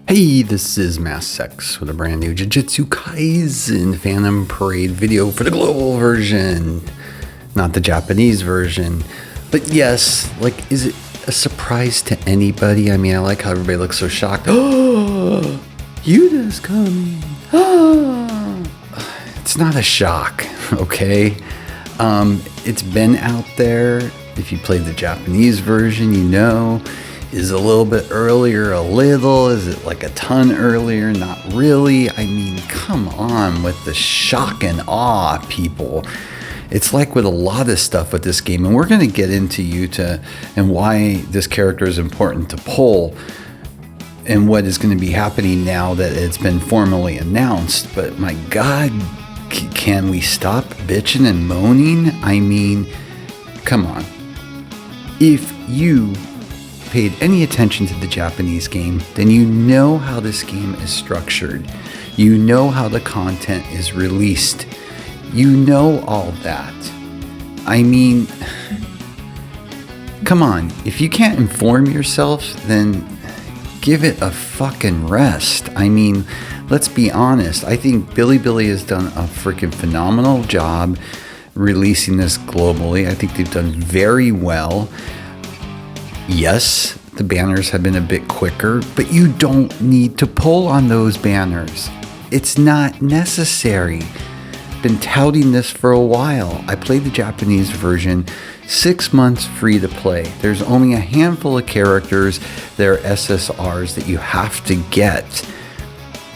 Hey, this is Mass Sex with a brand new Jujutsu Kaisen Phantom Parade video for the global version, not the Japanese version. But yes, like, is it a surprise to anybody? I mean, I like how everybody looks so shocked. Oh, Yuta's coming. Oh. It's not a shock, okay? It's been out there. If you played the Japanese version, you know. Is a little bit earlier, a little? Is it like a ton earlier? Not really. I mean, come on with the shock and awe, people. It's like with a lot of stuff with this game, and we're going to get into Yuta and why this character is important to pull and what is going to be happening now that it's been formally announced. But my God, can we stop bitching and moaning? I mean, come on. If you paid any attention to the Japanese game, then you know how this game is structured. You know how the content is released. You know all that. I mean, come on. If you can't inform yourself, then give it a fucking rest. I mean, let's be honest. I think Bilibili has done a freaking phenomenal job releasing this globally. I think they've done very well. Yes, the banners have been a bit quicker, but you don't need to pull on those banners. It's not necessary. Been touting this for a while. I played the Japanese version, 6 months free to play. There's only a handful of characters that are SSRs that you have to get.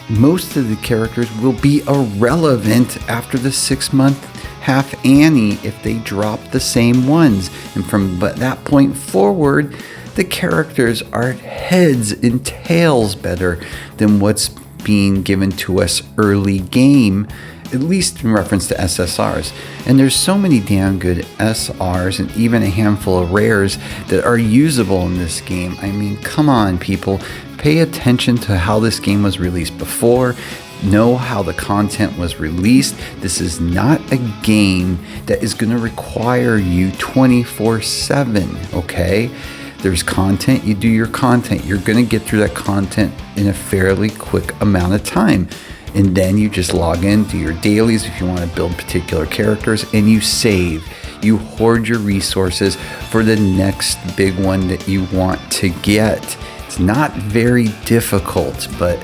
Most of the characters will be irrelevant after the 6 month half Annie if they drop the same ones. And from that point forward, the characters are heads and tails better than what's being given to us early game, at least in reference to SSRs. And there's so many damn good SRs and even a handful of rares that are usable in this game. I mean, come on, people. Pay attention to how this game was released before. Know how the content was released. This is not a game that is going to require you 24/7, okay? There's content, you do your content. You're going to get through that content in a fairly quick amount of time. And then you just log in, do your dailies if you want to build particular characters, and you save. You hoard your resources for the next big one that you want to get. It's not very difficult, but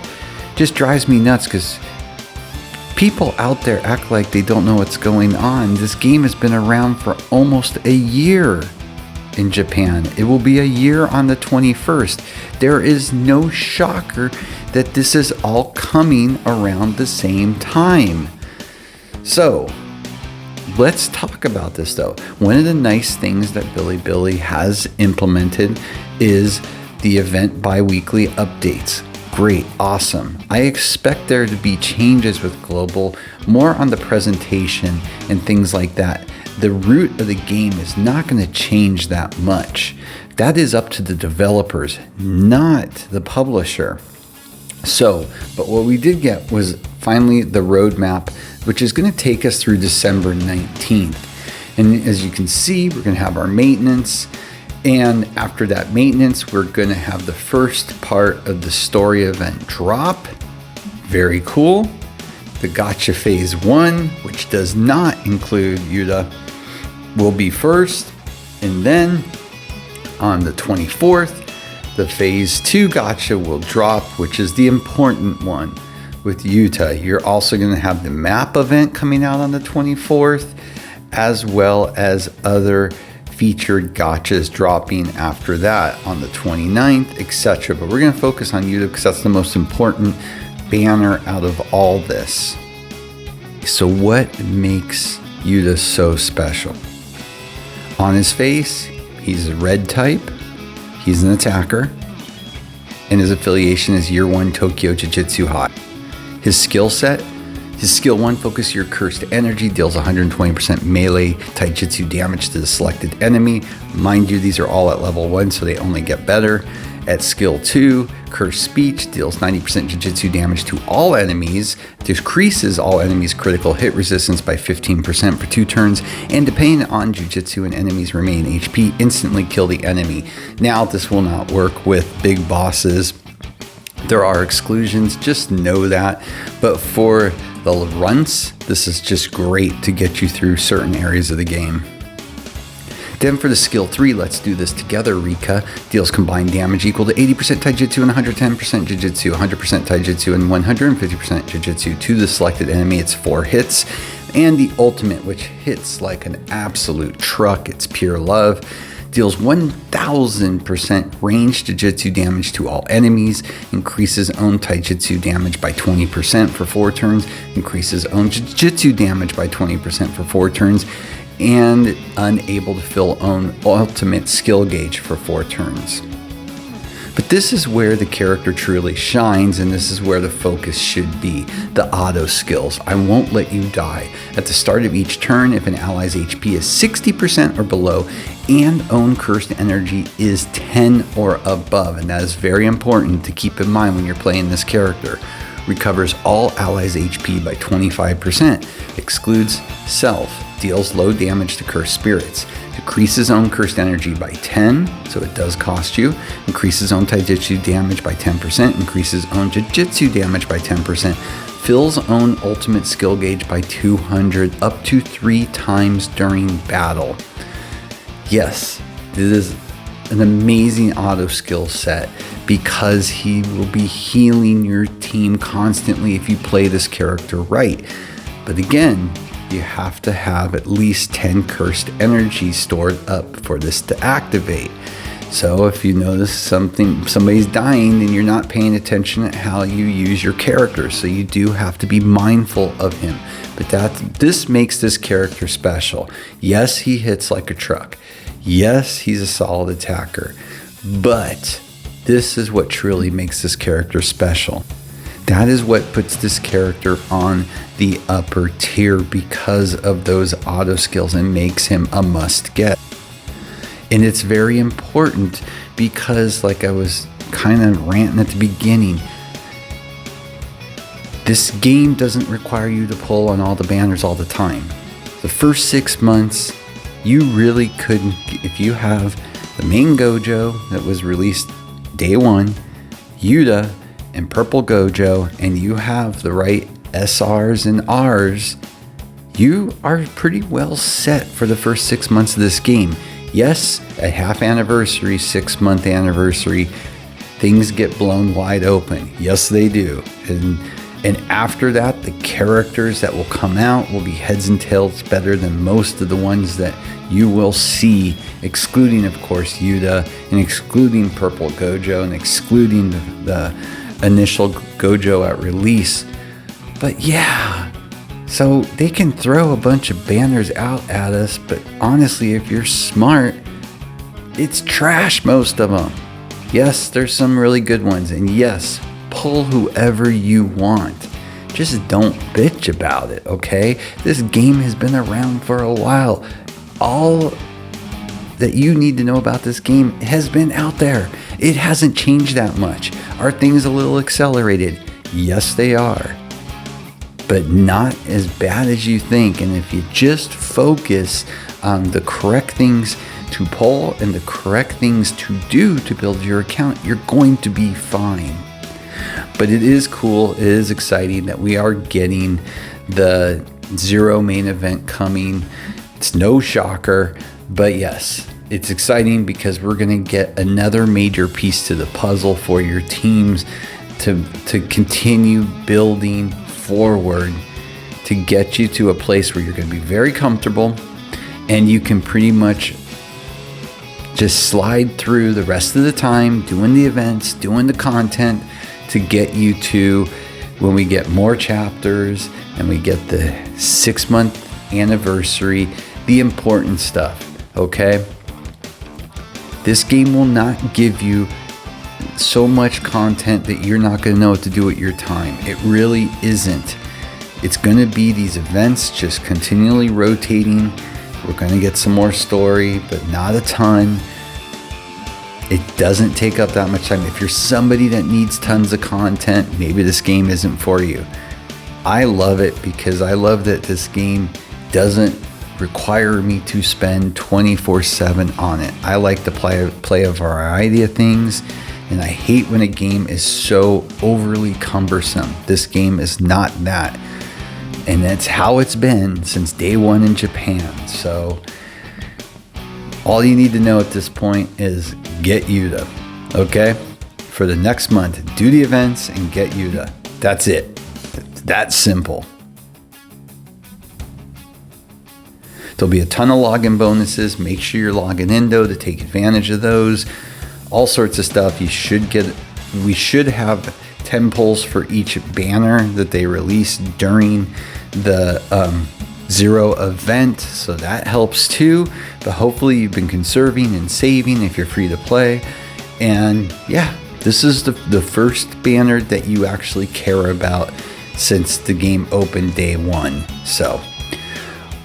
just drives me nuts because people out there act like they don't know what's going on. This game has been around for almost a year in Japan. It will be a year on the 21st. There is no shocker that this is all coming around the same time. So let's talk about this though. One of the nice things that Bilibili has implemented is the event bi-weekly updates. Great, awesome. I expect there to be changes with global, more on the presentation and things like that. The root of the game is not going to change that much. That is up to the developers, not the publisher. So, but what we did get was finally the roadmap, which is going to take us through December 19th. And as you can see, we're going to have our maintenance. And after that maintenance, we're going to have the first part of the story event drop. Very cool. The Gacha Phase 1, which does not include Yuta, will be first. And then on the 24th, the Phase 2 Gacha will drop, which is the important one with Yuta. You're also going to have the map event coming out on the 24th, as well as other featured gachas dropping after that on the 29th, etc. But we're going to focus on Yuta because that's the most important banner out of all this. So what makes Yuta so special? On his face, he's a red type, he's an attacker, and his affiliation is Year 1 Tokyo Jujutsu High. His skill set, his skill 1, focus your cursed energy, deals 120% melee taijutsu damage to the selected enemy. Mind you, these are all at level 1, so they only get better. At skill 2, Cursed Speech, deals 90% Jujutsu damage to all enemies, decreases all enemies' critical hit resistance by 15% for 2 turns, and depending on Jujutsu and enemies' remaining HP, instantly kill the enemy. Now, this will not work with big bosses There are exclusions, just know that. But for the runts, this is just great to get you through certain areas of the game. Then for the skill 3, let's do this together. Rika deals combined damage equal to 80% taijutsu and 110% jujutsu, 100% taijutsu and 150% jujutsu to the selected enemy. It's 4 hits. And the ultimate, which hits like an absolute truck, it's pure love, deals 1000% ranged jujutsu damage to all enemies, increases own taijutsu damage by 20% for 4 turns, increases own jujutsu damage by 20% for 4 turns, and unable to fill own ultimate skill gauge for 4 turns. But this is where the character truly shines, and this is where the focus should be, the auto skills. I won't let you die. At the start of each turn, if an ally's HP is 60% or below and own cursed energy is 10 or above, and that is very important to keep in mind when you're playing this character. Recovers all allies' HP by 25%, excludes self, deals low damage to cursed spirits, decreases own cursed energy by 10, so it does cost you, increases own taijutsu damage by 10%, increases own jujutsu damage by 10%, fills own ultimate skill gauge by 200 up to 3 times during battle. Yes, this is an amazing auto skill set because he will be healing your team constantly if you play this character right. But again, you have to have at least 10 cursed energy stored up for this to activate. So if you notice somebody's dying, then you're not paying attention at how you use your character. So you do have to be mindful of him. But this makes this character special. Yes, he hits like a truck. Yes, he's a solid attacker. But this is what truly makes this character special. That is what puts this character on the upper tier because of those auto skills and makes him a must get. And it's very important because, like I was kind of ranting at the beginning, this game doesn't require you to pull on all the banners all the time. The first 6 months, you really couldn't. If you have the main Gojo that was released day 1, Yuta, and Purple Gojo, and you have the right SRs and Rs, you are pretty well set for the first 6 months of this game. Yes, a half anniversary, 6-month anniversary, things get blown wide open. Yes, they do. And after that, the characters that will come out will be heads and tails better than most of the ones that you will see, excluding, of course, Yuta, and excluding Purple Gojo, and excluding the initial Gojo at release. But yeah, so they can throw a bunch of banners out at us, but honestly, if you're smart, it's trash, most of them. Yes, there's some really good ones, and yes, pull whoever you want. Just don't bitch about it, okay? This game has been around for a while. All that you need to know about this game has been out there. It hasn't changed that much. Are things a little accelerated? Yes, they are. But not as bad as you think. And if you just focus on the correct things to pull and the correct things to do to build your account, you're going to be fine. But it is cool, it is exciting that we are getting the Zero main event coming. It's no shocker, but yes, it's exciting because we're going to get another major piece to the puzzle for your teams to continue building forward to get you to a place where you're going to be very comfortable and you can pretty much just slide through the rest of the time doing the events, doing the content to get you to when we get more chapters and we get the 6-month anniversary, the important stuff, okay? This game will not give you so much content that you're not going to know what to do with your time. It really isn't. It's going to be these events just continually rotating. We're going to get some more story, but not a ton. It doesn't take up that much time. If you're somebody that needs tons of content, maybe this game isn't for you. I love it because I love that this game doesn't require me to spend 24/7 on it. I like to play a variety of things And I hate when a game is so overly cumbersome. This game is not that. And that's how it's been since day one in Japan. So all you need to know at this point is get Yuta, okay? For the next month, do the events and get Yuta. That's it. It's that simple. There'll be a ton of login bonuses. Make sure you're logging in though to take advantage of those. All sorts of stuff. We should have 10 pulls for each banner that they release during the 0 event. So that helps too. But hopefully you've been conserving and saving if you're free to play. And yeah, this is the first banner that you actually care about since the game opened day one. So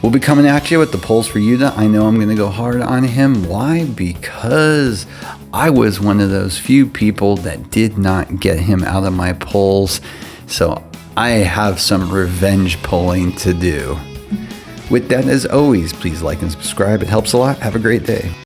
we'll be coming at you with the polls for Yuta. I know I'm going to go hard on him. Why? Because I was one of those few people that did not get him out of my polls. So I have some revenge polling to do. With that, as always, please like and subscribe. It helps a lot. Have a great day.